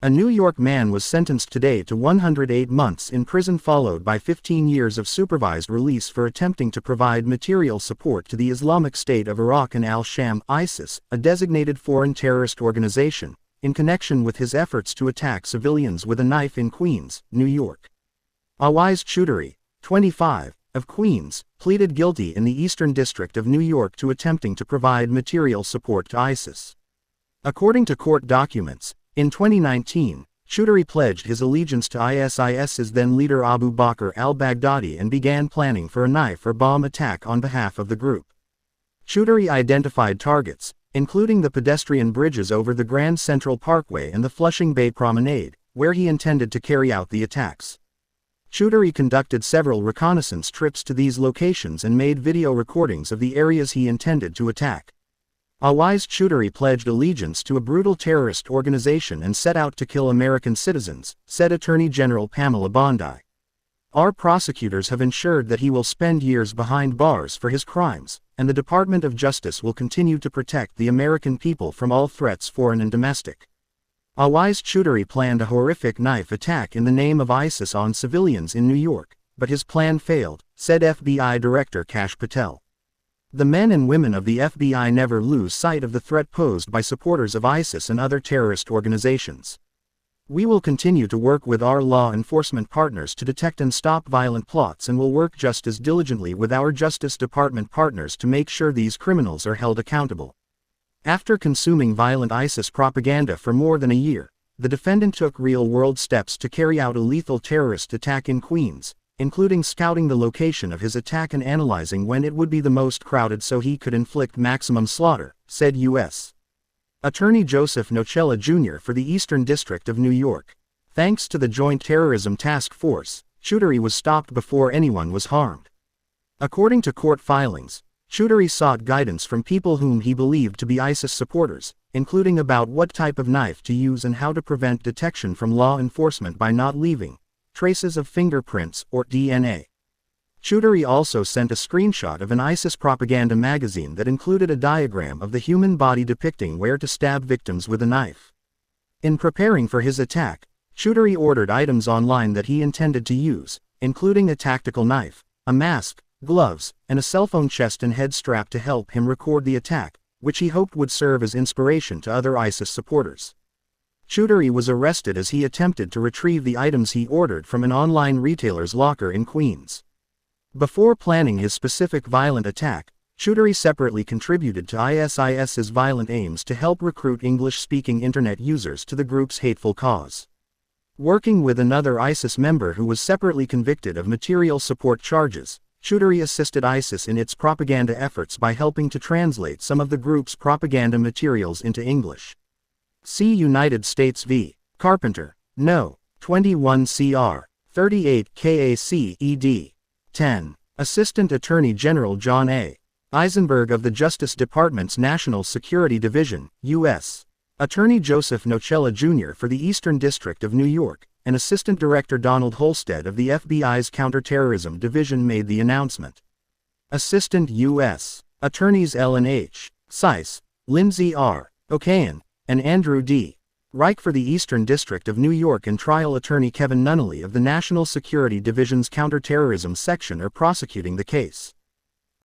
A New York man was sentenced today to 108 months in prison followed by 15 years of supervised release for attempting to provide material support to the Islamic State of Iraq and al-Sham, ISIS, a designated foreign terrorist organization, in connection with his efforts to attack civilians with a knife in Queens, New York. Awais Chudhary, 25, of Queens, pleaded guilty in the Eastern District of New York to attempting to provide material support to ISIS. According to court documents, in 2019, Chudhary pledged his allegiance to ISIS's then-leader Abu Bakr al-Baghdadi and began planning for a knife or bomb attack on behalf of the group. Chudhary identified targets, including the pedestrian bridges over the Grand Central Parkway and the Flushing Bay Promenade, where he intended to carry out the attacks. Chudhary conducted several reconnaissance trips to these locations and made video recordings of the areas he intended to attack. Awais Chudhary pledged allegiance to a brutal terrorist organization and set out to kill American citizens, said Attorney General Pamela Bondi. Our prosecutors have ensured that he will spend years behind bars for his crimes, and the Department of Justice will continue to protect the American people from all threats, foreign and domestic. Awais Chudhary planned a horrific knife attack in the name of ISIS on civilians in New York, but his plan failed, said FBI Director Kash Patel. The men and women of the FBI never lose sight of the threat posed by supporters of ISIS and other terrorist organizations. We will continue to work with our law enforcement partners to detect and stop violent plots and will work just as diligently with our Justice Department partners to make sure these criminals are held accountable. After consuming violent ISIS propaganda for more than a year, the defendant took real-world steps to carry out a lethal terrorist attack in Queens, including scouting the location of his attack and analyzing when it would be the most crowded so he could inflict maximum slaughter, said U.S. Attorney Joseph Nocella Jr. for the Eastern District of New York. Thanks to the Joint Terrorism Task Force, Chudhary was stopped before anyone was harmed. According to court filings, Chudhary sought guidance from people whom he believed to be ISIS supporters, including about what type of knife to use and how to prevent detection from law enforcement by not leaving traces of fingerprints or DNA. Chudhary also sent a screenshot of an ISIS propaganda magazine that included a diagram of the human body depicting where to stab victims with a knife. In preparing for his attack, Chudhary ordered items online that he intended to use, including a tactical knife, a mask, gloves, and a cell phone chest and head strap to help him record the attack, which he hoped would serve as inspiration to other ISIS supporters. Chudhary was arrested as he attempted to retrieve the items he ordered from an online retailer's locker in Queens. Before planning his specific violent attack, Chudhary separately contributed to ISIS's violent aims to help recruit English-speaking internet users to the group's hateful cause. Working with another ISIS member who was separately convicted of material support charges, Chudhary assisted ISIS in its propaganda efforts by helping to translate some of the group's propaganda materials into English. See United States v. Carpenter, No. 21 CR, 38 KAC ed. 10. Assistant Attorney General John A. Eisenberg of the Justice Department's National Security Division, U.S. Attorney Joseph Nocella Jr. for the Eastern District of New York, and Assistant Director Donald Holstead of the FBI's Counterterrorism Division made the announcement. Assistant U.S. Attorneys Ellen H. Seiss, Lindsay R. O'Cain, and Andrew D. Reich for the Eastern District of New York and Trial Attorney Kevin Nunnally of the National Security Division's Counterterrorism Section are prosecuting the case.